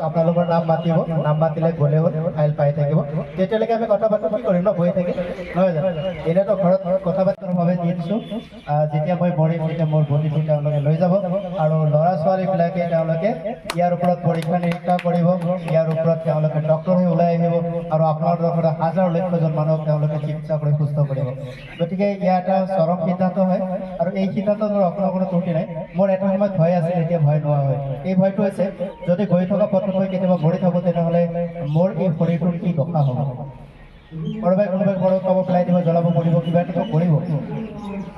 আপোনালোকৰ নাম মাতিব, নাম মাতিলে গ'লে হ'ল, ফাইল পাই থাকিব। তেতিয়ালৈকে আমি কথা পাতি কি কৰিম ন, বহি থাকি নহয় জানো? এনেতো ঘৰত কথা পাতিবৰ বাবে দি দিছোঁ। যেতিয়া মই মৰিম তেতিয়া মোৰ বডিটো তেওঁলোকে লৈ যাব আৰু ল'ৰা ছোৱালীবিলাকে তেওঁলোকে ইয়াৰ ওপৰত পৰীক্ষা নিৰীক্ষা কৰিব, ইয়াৰ ওপৰত তেওঁলোকে ডক্তৰ হৈ ওলাই আহিব আৰু আপোনালোকৰ পৰা হাজাৰ লক্ষজন মানুহক তেওঁলোকে চিকিৎসা কৰি সুস্থ কৰিব। গতিকে ইয়াৰ এটা চৰম সিদ্ধান্ত হয় আৰু এই সিদ্ধান্ত মোৰ অকণো কোনো ত্ৰুটি নাই। মোৰ এটা সময়ত ভয় আছিল, এতিয়া ভয় নোহোৱা হয়। এই ভয়টো হৈছে যদি গৈ থকা পথত মই কেতিয়াবা মৰি থাকোঁ তেনেহ'লে মোৰ এই শৰীৰটোৰ কি দশা হ'ব। কোনোবাই ঘৰত পাব, পেলাই দিব, জ্বলাব পৰিব, কিবা এটা কৰিব।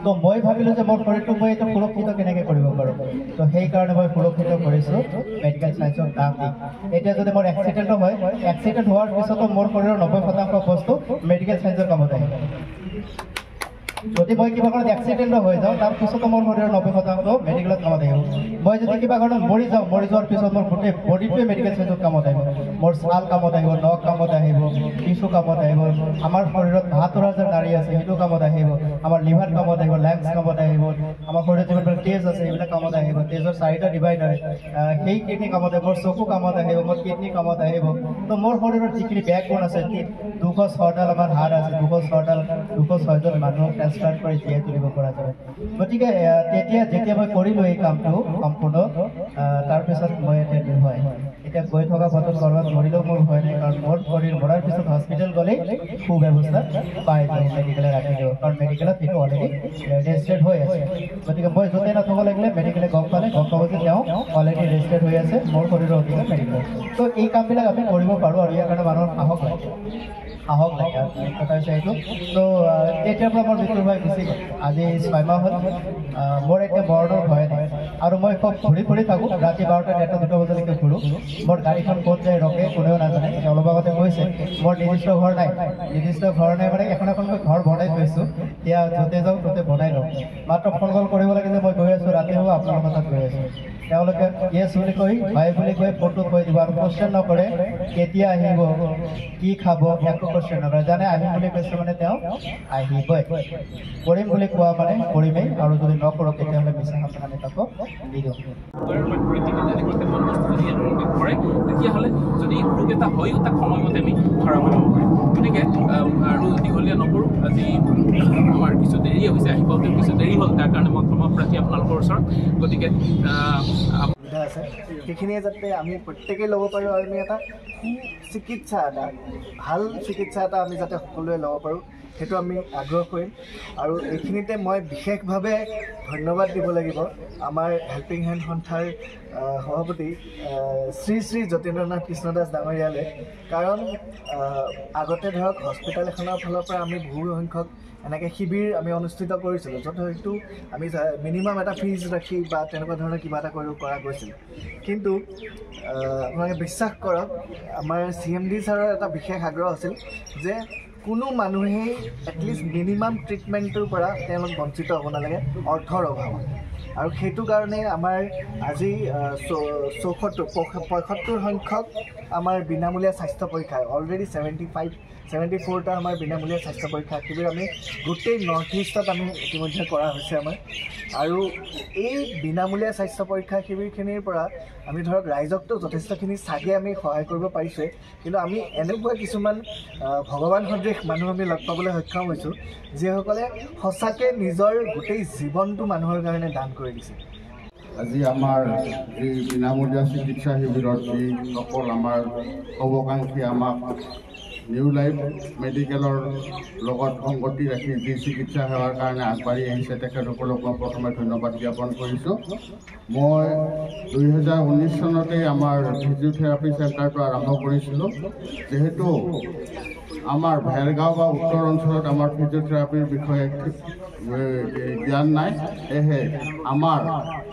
তো মই ভাবিলোঁ যে মোৰ শৰীৰটো মই এইটো সুৰক্ষিত কেনেকৈ কৰিব পাৰোঁ। তো সেইকাৰণে মই সুৰক্ষিত কৰিছোঁ মেডিকেল চায়েন্সৰ নাম দি। এতিয়া যদি মোৰ এক্সিডেণ্টো হয়, এক্সিডেণ্ট হোৱাৰ পিছতো মোৰ শৰীৰৰ 90% বস্তু মেডিকেল চায়েন্সৰ কামত আহিব। যদি মই কিবা কাৰণত এক্সিডেণ্টো হৈ যাওঁ তাৰপিছতো মোৰ শৰীৰৰ 90% মেডিকেলত কামত আহিব। মই যদি কিবা কাৰণত মৰি যাওঁ, মৰি যোৱাৰ পিছত মোৰ গোটেই বডিটোৱে মেডিকেল চায়েন্সত কামত আহিব। মোৰ ছাল কামত আহিব, নখ কামত আহিব, টিচু কামত আহিব, আমাৰ শৰীৰত ৭২,০০০ নাড়ী আছে সেইটো কামত আহিব, আমাৰ লিভাৰ কামত আহিব, লেংছ কামত আহিব, আমাৰ শৰীৰত যিবিলাক তেজ আছে সেইবিলাক কামত আহিব। তেজৰ 4টা ডিভাইড হয়, সেই কিডনি কামত আহিব, মোৰ চকু কামত আহিব, মোৰ কিডনি কামত আহিব। তো মোৰ শৰীৰত যিখিনি বেকবোন আছে, 206ডাল আমাৰ হাড় আছে, 206জন মানুহক ট্ৰান্সপ্লান্ট কৰি জীয়াই তুলিব পৰা যাব। গতিকে যেতিয়া মই কৰিলোঁ এই কামটো সম্পূৰ্ণ, তাৰপিছত মই এতিয়া হয় এতিয়া গৈ থকা পথত ক'ৰবাত মৰিলেও মোৰ ভয় নাই, কাৰণ মোৰ শৰীৰ মৰাৰ পিছত হস্পিটেল গ'লেই সুব্যৱস্থা পাই যায়, মেডিকেলে ৰাখি দিব, কাৰণ মেডিকেলত সেইটো অলৰেডি ৰেজিষ্টাৰ্ড হৈ আছে। গতিকে মই য'তে নাথাব লাগিলে মেডিকেলে গম পাব যে তেওঁ অলৰেডি ৰেজিষ্টাৰ্ড হৈ আছে মোৰ শৰীৰৰ অধিকাৰ মেডিকেলত। তো এই কামবিলাক আমি কৰিব পাৰোঁ আৰু ইয়াৰ কাৰণে মানুহৰ সাহস লাগে কথা হৈছে এইটো। তো তেতিয়াৰ পৰা মোৰ মৃত্যুৰ ভয় গুচি গ'ল। আজি 6 মাহ হ'ল, মোৰ এতিয়া মৰণৰ ভয় নাই আৰু মই খুব ঘূৰি থাকোঁ। ৰাতি 12টা, 1টা, 2টা বজালৈকে ঘূৰোঁ। মোৰ গাড়ীখন ক'ত যায় ৰখে কোনেও নাজানে। অলপ আগতে কৈছে মোৰ নিৰ্দিষ্ট ঘৰ নাই মানে এখনকৈ ঘৰ বনাই থৈছোঁ, এতিয়া য'তে যাওঁ ত'তে বনাই লওঁ। মাত্ৰ ফোন কল কৰিব লাগে যে মই গৈ আছোঁ, ৰাতি হ'ব আপোনালোকৰ তাত গৈ আছোঁ। তেওঁলোকে য়েছ বুলি কৈ, ভাই বুলি কৈ ফোনটো কৈ দিব আৰু কুৱেশ্যন নকৰে কেতিয়া আহিব, কি খাব, একো কুৱেশ্যন নকৰে। জানে আহিম বুলি কৈছে মানে তেওঁ আহিবই, কৰিম বুলি কোৱা মানে কৰিমেই, আৰু যদি নকৰোঁ তেতিয়াহ'লে মিছা সামৰণি আমি তাকো দি দিওঁ। তেতিয়াহ'লে যদি ৰোগ এটা হয়ও তাক সময়মতে আমি ধৰা পেলাব পাৰিম। গতিকে আৰু দীঘলীয়া নকৰোঁ, আজি আমাৰ কিছু দেৰি হৈছে, আহি পাওঁতে কিছু দেৰি হ'ল, তাৰ কাৰণে মই ক্ষমা প্ৰাৰ্থী আপোনালোকৰ ওচৰত। গতিকে সুবিধা আছে সেইখিনিয়ে যাতে আমি প্ৰত্যেকেই ল'ব পাৰোঁ আৰু আমি এটা চিকিৎসা এটা ভাল চিকিৎসা এটা আমি যাতে সকলোৱে ল'ব পাৰোঁ সেইটো আমি আগ্ৰহ কৰিম। আৰু এইখিনিতে মই বিশেষভাৱে ধন্যবাদ দিব লাগিব আমাৰ হেল্পিং হেণ্ড সন্থাৰ সভাপতি শ্ৰী যতীন্দ্ৰনাথ কৃষ্ণদাস ডাঙৰীয়ালৈ। কাৰণ আগতে ধৰক হস্পিটেল এখনৰ ফালৰ পৰা আমি বহু সংখ্যক এনেকৈ শিবিৰ আমি অনুষ্ঠিত কৰিছিলোঁ, য'ত হয়তো আমি মিনিমাম এটা ফিজ ৰাখি বা তেনেকুৱা ধৰণৰ কিবা এটা কৰিব পৰা গৈছিল। কিন্তু আপোনালোকে বিশ্বাস কৰক, আমাৰ CMD ছাৰৰ এটা বিশেষ আগ্ৰহ আছিল যে কোনো মানুহেই এটলিষ্ট মিনিমাম ট্ৰিটমেণ্টটোৰ পৰা তেওঁলোক বঞ্চিত হ'ব নালাগে অৰ্থৰ অভাৱত। আৰু সেইটো কাৰণে আমাৰ আজি 75 সংখ্যক আমাৰ বিনামূলীয়া স্বাস্থ্য পৰীক্ষা, অলৰেডি 74টা আমাৰ বিনামূলীয়া স্বাস্থ্য পৰীক্ষা শিবিৰ আমি গোটেই নৰ্থ ইষ্টত আমি ইতিমধ্যে কৰা হৈছে আমাৰ। আৰু এই বিনামূলীয়া স্বাস্থ্য পৰীক্ষা শিবিৰখিনিৰ পৰা আমি ধৰক ৰাইজকতো যথেষ্টখিনি চাগে আমি সহায় কৰিব পাৰিছোঁ, কিন্তু আমি এনেকুৱা কিছুমান ভগৱান সদৃশ মানুহ আমি লগ পাবলৈ সক্ষম হৈছোঁ যিসকলে সঁচাকৈ নিজৰ গোটেই জীৱনটো মানুহৰ কাৰণে দান কৰি দিছে। আজি আমাৰ এই বিনামূলীয়া চিকিৎসা শিবিৰত যিসকল আমাৰ শুভাকাংক্ষী আমাক নিউ লাইফ মেডিকেলৰ লগত সংগতি ৰাখি যি চিকিৎসা সেৱাৰ কাৰণে আগবাঢ়ি আহিছে তেখেতসকলক মই প্ৰথমে ধন্যবাদ জ্ঞাপন কৰিছোঁ। মই 2019 চনতেই আমাৰ ফিজিঅ'থেৰাপি চেণ্টাৰটো আৰম্ভ কৰিছিলোঁ। যিহেতু আমাৰ ভেৰগাঁও বা উত্তৰ অঞ্চলত আমাৰ ফিজিঅ'থেৰাপিৰ বিষয়ে জ্ঞান নাই, সেয়েহে আমাৰ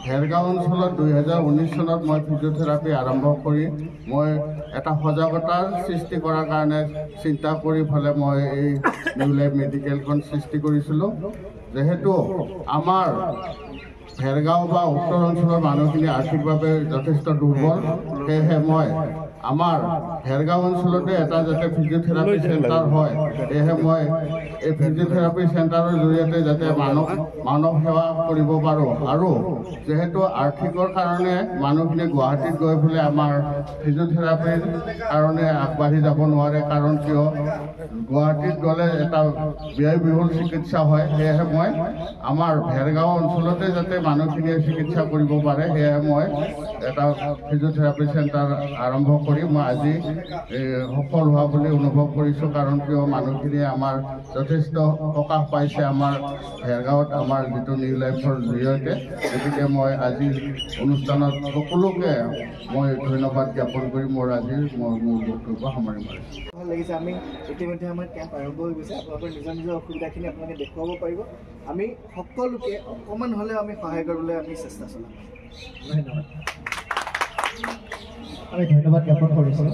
ভেৰগাঁও অঞ্চলত 2019 চনত মই ফিজিঅ'থেৰাপি আৰম্ভ কৰি মই এটা সজাগতাৰ সৃষ্টি কৰাৰ কাৰণে চিন্তা কৰি পেলাই মই এই নিউ লাইফ মেডিকেলখন সৃষ্টি কৰিছিলোঁ। যিহেতু আমাৰ ভেৰগাঁও বা উত্তৰ অঞ্চলৰ মানুহখিনি আৰ্থিকভাৱে যথেষ্ট দুৰ্বল, সেয়েহে মই আমাৰ ভেৰগাঁও অঞ্চলতে এটা যাতে ফিজিঅ'থেৰাপি চেণ্টাৰ হয়, সেয়েহে মই এই ফিজিঅ'থেৰাপি চেণ্টাৰৰ জৰিয়তে যাতে মানৱ সেৱা কৰিব পাৰোঁ আৰু যিহেতু আৰ্থিকৰ কাৰণে মানুহখিনি গুৱাহাটীত গৈ পেলাই আমাৰ ফিজিঅ'থেৰাপিৰ কাৰণে আগবাঢ়ি যাব নোৱাৰে কাৰণ কিয় গুৱাহাটীত গ'লে এটা ব্যয়বহুল চিকিৎসা হয় সেয়েহে মই আমাৰ ভেৰগাঁও অঞ্চলতে যাতে মানুহখিনিয়ে চিকিৎসা কৰিব পাৰে সেয়েহে মই এটা ফিজিঅ'থেৰাপি চেণ্টাৰ আৰম্ভ কৰি মই আজি সফল হোৱা বুলি অনুভৱ কৰিছোঁ কাৰণ কিয় মানুহখিনিয়ে আমাৰ যথেষ্ট সকাহ পাইছে আমাৰ ভেৰগাঁৱত আমাৰ যিটো নিউ লাইফৰ জৰিয়তে গতিকে মই আজিৰ অনুষ্ঠানত সকলোকে মই ধন্যবাদ জ্ঞাপন কৰি মোৰ বক্তব্য সামৰি মাৰিছোঁ। ভাল লাগিছে আমি ইতিমধ্যে আমাৰ কেম্প আৰম্ভ হৈ গৈছে আপোনালোকৰ নিজৰ অসুবিধাখিনি আপোনালোকে দেখুৱাব পাৰিব আমি সকলোকে অকণমান হ'লেও আমি সহায় কৰিবলৈ আমি চেষ্টা চলাম ধন্যবাদ আমি ধন্যবাদ জ্ঞাপন কৰিছোঁ।